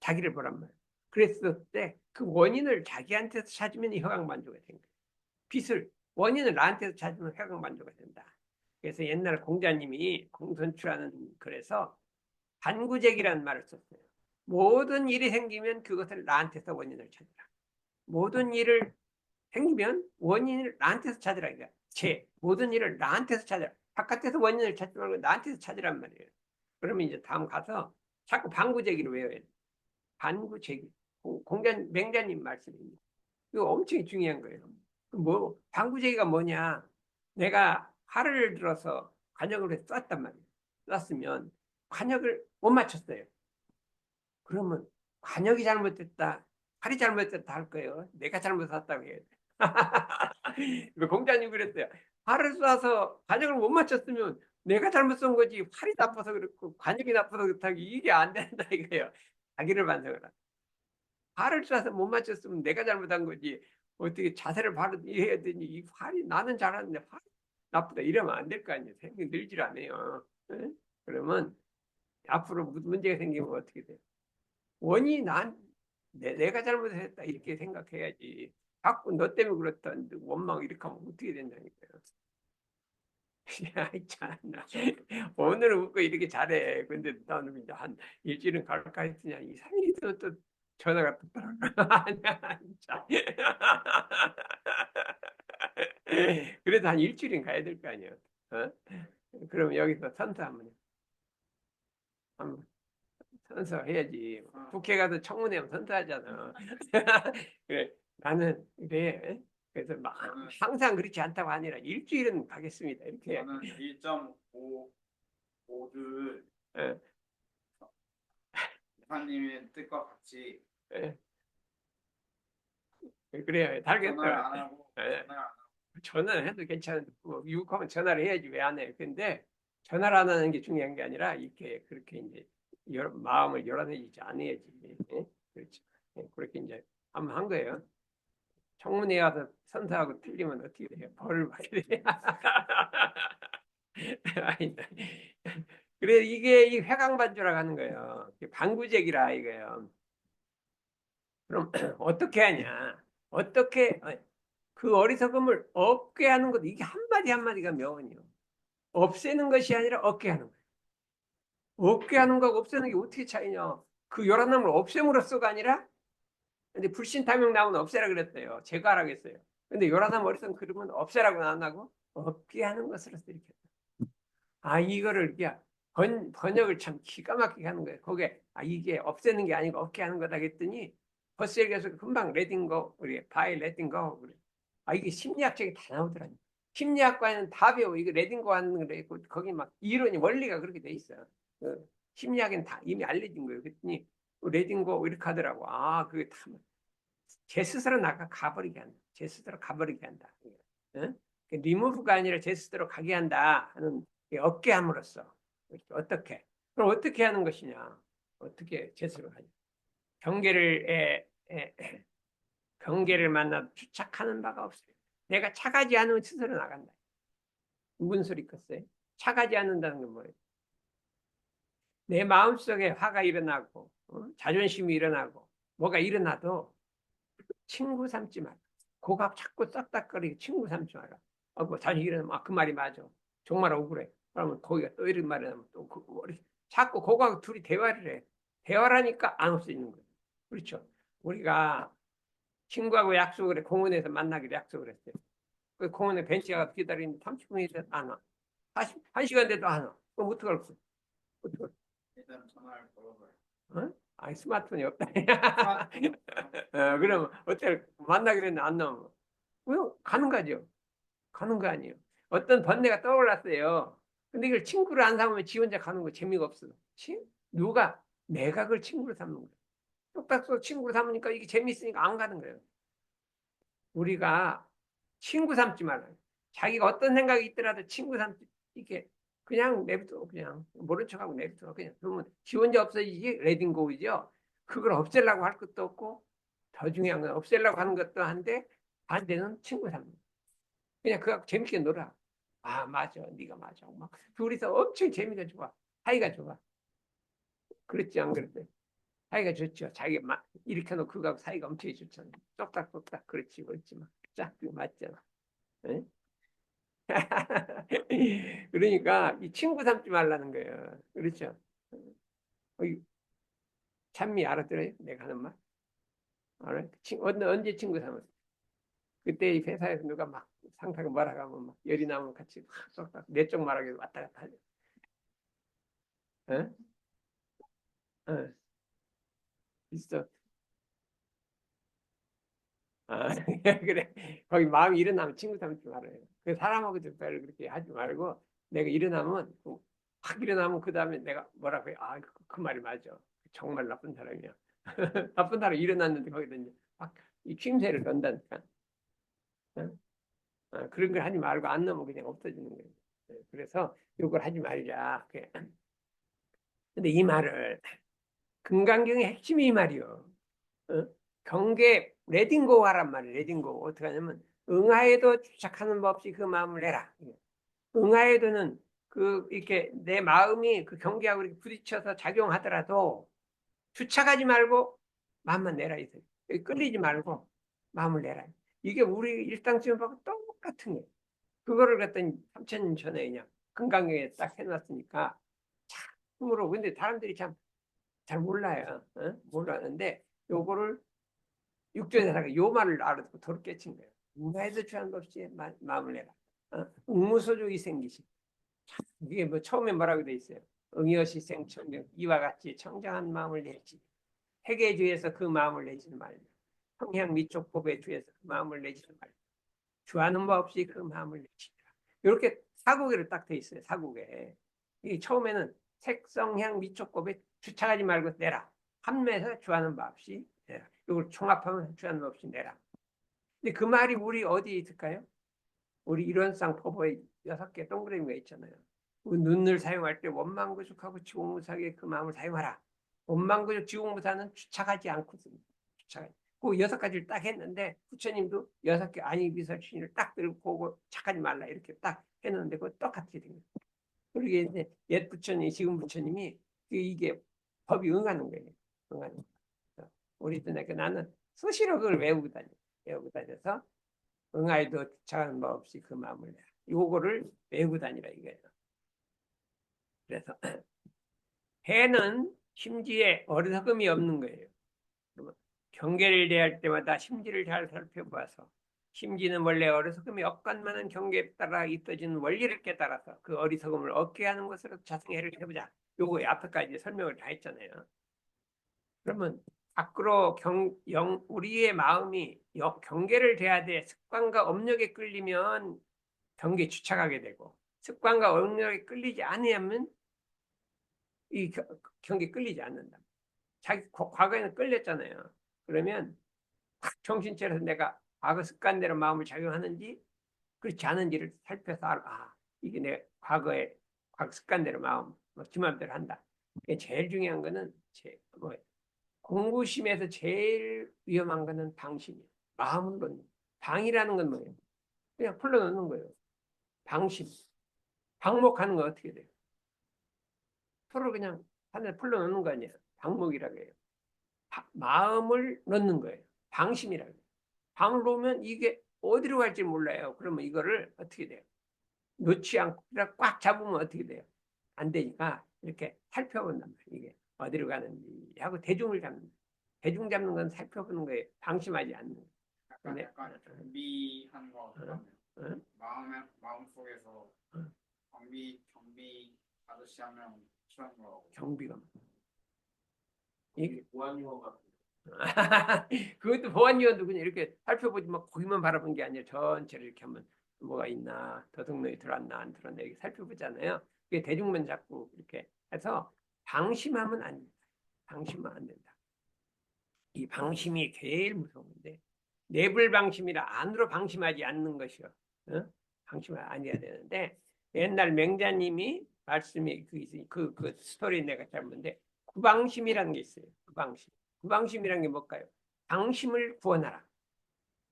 자기를 보란 말이에요. 그랬을 때 그 원인을 자기한테서 찾으면 이 회광반조가 된 거예요. 빛을 원인을 나한테서 찾으면 회광반조가 된다. 그래서 옛날 공자님이 공손추라는 글에서 반구적이라는 말을 썼어요. 모든 일이 생기면 그것을 나한테서 원인을 찾으라. 모든 일을 생기면 원인을 나한테서 찾으라. 그러니까 모든 일을 나한테서 찾으라. 바깥에서 원인을 찾지 말고 나한테서 찾으란 말이에요. 그러면 이제 다음 가서 자꾸 반구제기를 외워야 돼. 반구제기. 맹자님 말씀입니다. 이거 엄청 중요한 거예요. 반구제기가 뭐냐? 내가 활을 들어서 관역을 해서 쐈단 말이에요. 쐈으면 관역을 못 맞췄어요. 그러면 관역이 잘못됐다, 활이 잘못됐다 할 거예요. 내가 잘못 쐈다고 해요. 공자님 그랬어요. 활을 쏴서 관역을 못 맞췄으면 내가 잘못 쏜 거지 활이 나빠서 그렇고 관역이 나빠서 그렇다고 이게 안 된다 이거예요. 자기를 반성을 하라. 활을 쏴서 못 맞췄으면 내가 잘못한 거지 어떻게 자세를 바로 해야 되니 이 활이 나는 잘하는데 활이 나쁘다 이러면 안 될 거 아니에요. 생각이 늘질 않아요. 네? 그러면 앞으로 문제가 생기면 어떻게 돼요? 원인이 내가 잘못했다 이렇게 생각해야지. 자꾸 너 때문에 그렇다 원망 이렇게 하면 어떻게 된다니까요. 아이 참나. 오늘은 웃고 이렇게 잘해. 근데 나는 이제 한 일주일은 갈까 했더니 한 2, 3일 있어 또 전화가 떴더라고. 아니야 진짜. 그래도 한 일주일은 가야 될 거 아니에요. 어? 그럼 여기서 선서 한번 선서해야지. 국회 가서 청문회 하면 선서하잖아. 그래, 나는 그래. 그래서 막 항상 그렇지 않다고 아니라 일주일은 가겠습니다. 이렇게. 저는 1.5를 예, 대사님의 뜻과 같이 예. 그래요. 전화를 달겠더라. 안 하고 예. 전화를 안 하고 전화를 해도 괜찮은데 뭐 미국하면 전화를 해야지 왜 안 해요? 근데 전화를 안 하는 게 중요한 게 아니라 이렇게 그렇게 이제 마음을 열어내지 않아야지. 예? 그렇죠. 예, 그렇게 이제 한번 한 거예요. 청문회 와서 선서하고 틀리면 어떻게 돼요? 벌을 받게 돼요. 아니다. 그래 이게 이 회광반조라고 하는 거예요. 반구적이라 이거예요. 그럼 어떻게 하냐? 어떻게 그 어리석음을 없게 하는 것 이게 한마디 한마디가 명언이요. 없애는 것이 아니라 없게 하는 거예요. 없게 하는 거하고 없애는 게 어떻게 차이냐? 그 요란함을 없앰으로써가 아니라 근데 불신타명 나오면 없애라 그랬어요. 제거하라고 했어요. 근데 요란함 어리석음 그러면 없애라고는 안 하고 없게 하는 것으로서 이렇게. 이거를 이렇게 번역을 참 기가 막히게 하는 거예요. 거기에 이게 없애는 게 아니고 없게 하는 거다 했더니 버스에게서 금방 레딩고 우리 바이 레딩고 그래. 이게 심리학적이 다 나오더라고요. 심리학과에는 다 배워. 이거 레딩고 하는 거래. 거기 막 이론이 원리가 그렇게 돼 있어요. 심리학에는 다 이미 알려진 거예요. 그랬더니 레딩고 이렇게 하더라고. 그게 다 제 스스로 나가 가버리게 한다. 제 스스로 가버리게 한다. 응? 리무브가 아니라 제 스스로 가게 한다 하는 없게 함으로써 어떻게? 그럼 어떻게 하는 것이냐? 어떻게 제 스스로 하냐? 경계를 만나 주착하는 바가 없어요. 내가 차가지 않으면 스스로 나간다. 무슨 소리 컸어요? 차가지 않는다는 건 뭐예요? 내 마음속에 화가 일어나고 자존심이 일어나고 뭐가 일어나도 친구 삼지 마라. 고갑 자꾸 싹닥거리고 친구 삼지 마라. 뭐 다시 일어나면 그 말이 맞아. 정말 억울해. 그러면 거기가 또 이런 말을 하면 또 자꾸 고갑 둘이 대화를 해. 대화를 하니까 안 없어지는 거예요. 그렇죠. 우리가 친구하고 약속을 해. 공원에서 만나기로 약속을 했어요. 그 공원에 벤치가 기다리는데 30분이 돼도 안 와. 1시간 돼도 안 와. 그럼 어떡할 거야? 어떡할 일단 전화를 걸어봐요. 거야? 아, 스마트폰이 없다. 스마트폰. 그럼 어때? 만나기로 했는데 안 나오면 가는 거죠. 가는 거 아니에요. 어떤 번뇌가 떠올랐어요. 근데 이걸 친구를 안 삼으면 지 혼자 가는 거 재미가 없어. 누가? 내가 그걸 친구로 삼는 거야. 똑딱서 친구로 삼으니까 이게 재밌으니까 안 가는 거예요. 우리가 친구 삼지 말아요. 자기가 어떤 생각이 있더라도 친구 삼지, 이게 그냥 내비둬, 그냥 모른 척하고 내비둬. 그냥 그러면 지 혼자 없어지지, 레딩고이죠. 그걸 없애려고 할 것도 없고, 더 중요한 건 없애려고 하는 것도 한데, 반대는 친구 삼는. 그냥 그거 재밌게 놀아. 아, 맞아. 네가 맞아. 막 둘이서 엄청 재미가 좋아. 사이가 좋아. 그렇지, 안 그랬대? 사이가 좋죠. 자기가 막 일으켜놓고 그거하고 사이가 엄청 좋잖아. 똑딱똑딱. 그렇지, 그렇지. 막 쫙, 그거 맞잖아. 응? 그러니까 이 친구 삼지 말라는 거예요. 그렇죠? 어이, 찬미 알아들어요? 내가 하는 말? 알아요? 언제 친구 삼았어? 그때 이 회사에서 누가 막 상사가 뭐라고 하면 막 열이 나면 같이 쏙딱 내 쪽 말하기 왔다 갔다 하죠. 응? 응. 있어. 아, 그래. 거기 마음이 일어나면 친구 삼지 말아요. 그 사람하고도 별로 그렇게 하지 말고 내가 일어나면 확 일어나면 그 다음에 내가 뭐라고 해. 아, 그 말이 맞아. 정말 나쁜 사람이야. 나쁜 사람 일어났는데 거기다 이제 막이 쉼새를 넣는다니까. 응? 그런 걸 하지 말고 안 넣으면 그냥 없어지는 거예요. 그래서 이걸 하지 말자. 근데 이 말을 금강경의 핵심이 이 말이요. 어? 경계 레딩고 하란 말이에요. 레딩고 어떻게 하냐면 응하에도 주착하는 법 없이 그 마음을 내라. 응하에도는 그 이렇게 내 마음이 그 경계하고 이렇게 부딪혀서 작용하더라도 주착하지 말고 마음만 내라 이거예요. 끌리지 말고 마음을 내라. 이게 우리 일상생활하고 똑같은 거예요. 그거를 갖다 3,000년 전에 그냥 금강경에 딱 해놨으니까 참으로 근데 사람들이 참 잘 몰라요. 어? 몰랐는데 요거를 육조대사가 요 말을 알아듣고 도로 깨친 거예요. 누가해도 취한 것 없이 마음을 내라. 응무소족이 생기시. 이게 뭐 처음에 뭐라고 돼 있어요. 응여시 생청정 이와 같이 청정한 마음을 내지. 회개주에서 그 마음을 내지는 말며 평양 미쪽 법에 주에서 그 마음을 내지는 말며 주하는 바 없이 그 마음을 내지니라. 이렇게 사국에로 딱 돼 있어요. 사국에. 이 처음에는 색성향 미촉법에 주착하지 말고 내라. 판매해서 주하는 바 없이 내라. 이걸 총합하면 주하는 바 없이 내라. 근데 그 말이 우리 어디에 있을까요? 우리 일원상 포보에 6개 동그라미가 있잖아요. 그 눈을 사용할 때 원망구축하고 지공무사하게 그 마음을 사용하라. 원망구축 지공무사는 주착하지 않고 씁니다. 주착하지. 그 6가지를 딱 했는데 부처님도 6개 안익비설신을 딱 들고 보고 착하지 말라 이렇게 딱 했는데 그거 똑같이 된 거예요. 그러게 이제 옛 부처님, 지금 부처님이 이게 법이 응하는 거예요. 응하는 거. 우리도 내가 나는 수시로 그걸 외우고 다녀. 외우고 다녀서 응아이도 주착하는 법 없이 그 마음을 내라. 요거를 외우고 다니라 이거예요. 그래서 해는 심지에 어리석음이 없는 거예요. 경계를 대할 때마다 심지를 잘 살펴봐서 심지는 원래 어리석음이 억간만한 경계에 따라 있어지는 원리를 깨달아서 그 어리석음을 얻게 하는 것으로 자성해를 해보자. 요거 앞에까지 설명을 다 했잖아요. 그러면 밖으로 우리의 마음이 경계를 대야 돼. 습관과 업력에 끌리면 경계에 주착하게 되고 습관과 업력에 끌리지 않으면 이 경계에 끌리지 않는다. 자기 과거에는 끌렸잖아요. 그러면 정신 차려서 내가 과거 습관대로 마음을 작용하는지 그렇지 않은지를 살펴서 이게 내 과거 습관대로 마음 지 맘대로 한다. 제일 중요한 거는 공부심에서 제일 위험한 거는 방심이에요. 마음을 놓는. 방이라는 건 뭐예요? 그냥 풀러놓는 거예요. 방심. 방목하는 건 어떻게 돼요? 서로 그냥 하늘 풀러놓는 거 아니에요. 방목이라고 해요. 마음을 넣는 거예요. 방심이라고 해요. 방을 놓으면 이게 어디로 갈지 몰라요. 그러면 이거를 어떻게 돼요? 놓지 않고 꽉 잡으면 어떻게 돼요? 안 되니까 이렇게 살펴본단 말이에요. 이게 어디로 가는지 하고 대중을 잡는 거예요. 대중 잡는 건 살펴보는 거예요. 방심하지 않는 거예요. 약간 경비한 거 같아요. 응? 마음 속에서 경비 아저씨 하면 취한 거. 경비가 이 보안요원 같은. 그것도 보안위원도 그냥 이렇게 살펴보지 막 거기만 바라본 게 아니라 전체를 이렇게 하면 뭐가 있나, 도둑놈이 들어왔나 안 들어왔나 이렇게 살펴보잖아요. 그게 대중만 자꾸 이렇게 해서 방심하면 안 된다. 방심하면 안 된다. 이 방심이 제일 무서운데 내불 방심이라 안으로 방심하지 않는 것이요. 어? 방심을 안 해야 되는데 옛날 맹자님이 말씀이 그 스토리 내가 짧은데 구방심이라는 게 있어요. 구방심. 구방심이라는 게 뭘까요? 방심을 구원하라.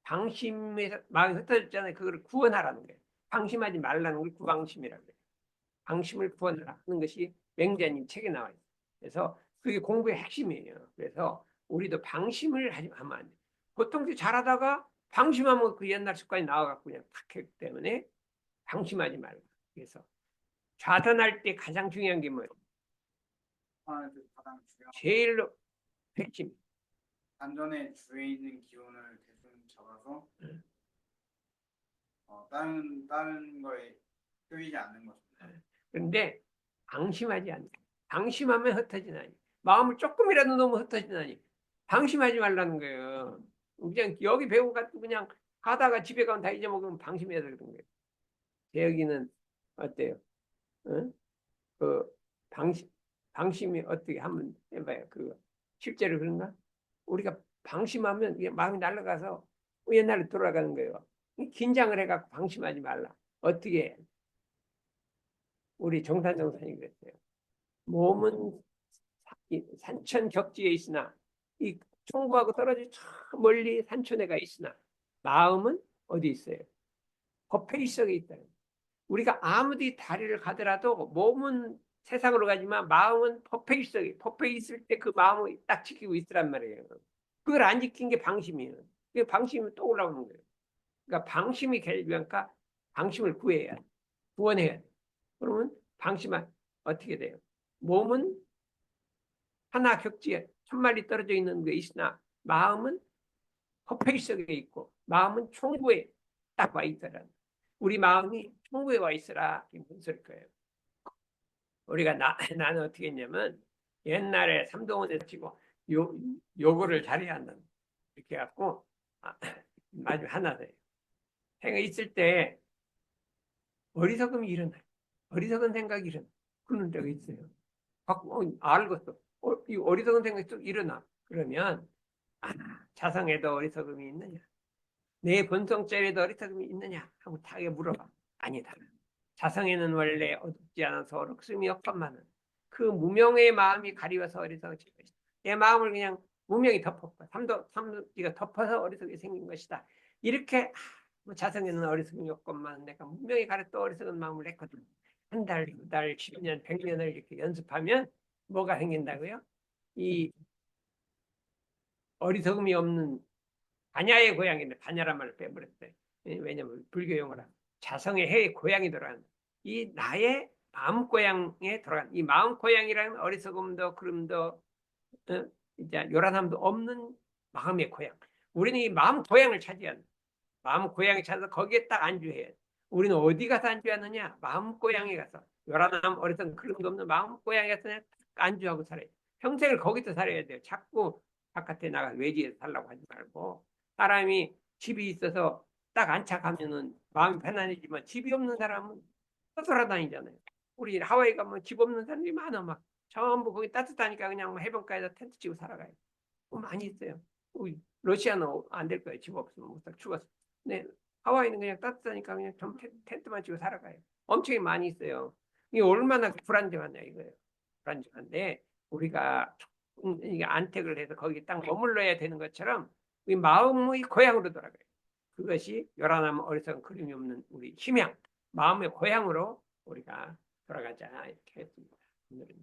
방심에서 마음이 흩어졌잖아요. 그걸 구원하라는 거예요. 방심하지 말라는 걸 구방심이라고 해요. 방심을 구원하라 하는 것이 맹자님 책에 나와 있어요. 그래서 그게 공부의 핵심이에요. 그래서 우리도 방심을 하면 안 돼. 보통 잘하다가 방심하면 그 옛날 습관이 나와갖고 그냥 탁 했기 때문에 방심하지 말라. 그래서 좌선할 때 가장 중요한 게 뭐예요? 가장 중요한 제일 핵심. 안전의 주에 있는 기운을 대충 잡아서 응. 다른 거에 끌리지 않는 거죠. 그런데 방심하지 않는. 방심하면 흩어지나니. 마음을 조금이라도 너무 흩어지나니. 방심하지 말라는 거예요. 그냥 여기 배우고 가도 그냥 가다가 집에 가면 다 잊어먹으면 방심해서 그런 거예요. 재혁이는 어때요? 응? 그 방심이 어떻게 한번 해봐요. 그 실제로 그런가? 우리가 방심하면 마음이 날아가서 옛날로 돌아가는 거예요. 긴장을 해갖고 방심하지 말라. 어떻게 해? 우리 정산정선이 그랬어요. 몸은 산천격지에 있으나 이 총부하고 떨어져 저 멀리 산천에가 있으나 마음은 어디 있어요? 법회의석에 있다. 우리가 아무리 다리를 가더라도 몸은 세상으로 가지만 마음은 법회의석에 법회에 있을 때 그 마음을 딱 지키고 있으란 말이에요. 그걸 안 지킨 게 방심이에요. 그 방심이 또 올라오는 거예요. 그러니까 방심이 결국에니까 방심을 구해야 돼. 구원해야 돼. 그러면 방심은 어떻게 돼요? 몸은 하나 격지에 천만리 떨어져 있는 게 있으나 마음은 허페이석에 있고 마음은 총부에 딱 와 있더라. 우리 마음이 총부에 와 있으라 무슨 거예요. 우리가 나는 어떻게 했냐면 옛날에 삼동원에서 치고 요거를 잘해야 한다. 이렇게 해갖고 마지막 하나 더 생각 있을 때 어리석음이 일어나요. 어리석은 생각이 일어나. 그런 데가 있어요. 알겠어. 이 어리석은 생각이 또 일어나. 그러면 자성에도 어리석음이 있느냐? 내 본성죄에도 어리석음이 있느냐? 하고 타게 물어봐. 아니다. 자성에는 원래 어둡지 않아서 어리석음이 없건만은 그 무명의 마음이 가리워서 어리석어질 것이다. 내 마음을 그냥 무명이 덮어봐. 삼도가 덮어서 어리석게 생긴 것이다. 이렇게 자성에는 어리석음이 없건만 내가 무명이 가렸다 어리석은 마음을 했거든. 한 달, 두 달, 10년, 100년을 이렇게 연습하면 뭐가 생긴다고요? 이 어리석음이 없는 반야의 고향인데 반야란 말을 빼버렸어요. 왜냐면 불교 용어라. 자성의 해의 고향이 들어간 이 나의 마음 고향에 들어간 이 마음 고향이라는 어리석음도 그름도 이제 요란함도 없는 마음의 고향. 우리는 이 마음 고향을 차지하는 마음 고향에 찾아서 거기에 딱 안주해야 돼. 우리는 어디 가서 안주하느냐? 마음 고향에 가서 요란함 어리석음 그름도 없는 마음 고향에 가서 안주하고 살아요. 평생을 거기서 살아야 돼요. 자꾸 바깥에 나가 외지에서 살라고 하지 말고 사람이 집이 있어서 딱 안착하면은 마음이 편안해지만 집이 없는 사람은 또 돌아다니잖아요. 우리 하와이 가면 집 없는 사람들이 많아 막 전부 거기 따뜻하니까 그냥 뭐 해변가에다 텐트 치고 살아가요. 많이 있어요. 러시아는 안 될 거예요. 집 없으면 못 살 죽었어. 네, 하와이는 그냥 따뜻하니까 그냥 좀 텐트만 치고 살아가요. 엄청 많이 있어요. 이게 얼마나 불안정하냐 이거예요. 불안정한데 우리가 이게 안택을 해서 거기 딱 머물러야 되는 것처럼 우리 마음의 고향으로 돌아가요. 그것이 요란함 어리석은 그림이 없는 우리 심양 마음의 고향으로 우리가 돌아가자 이렇게 했습니다. 오늘은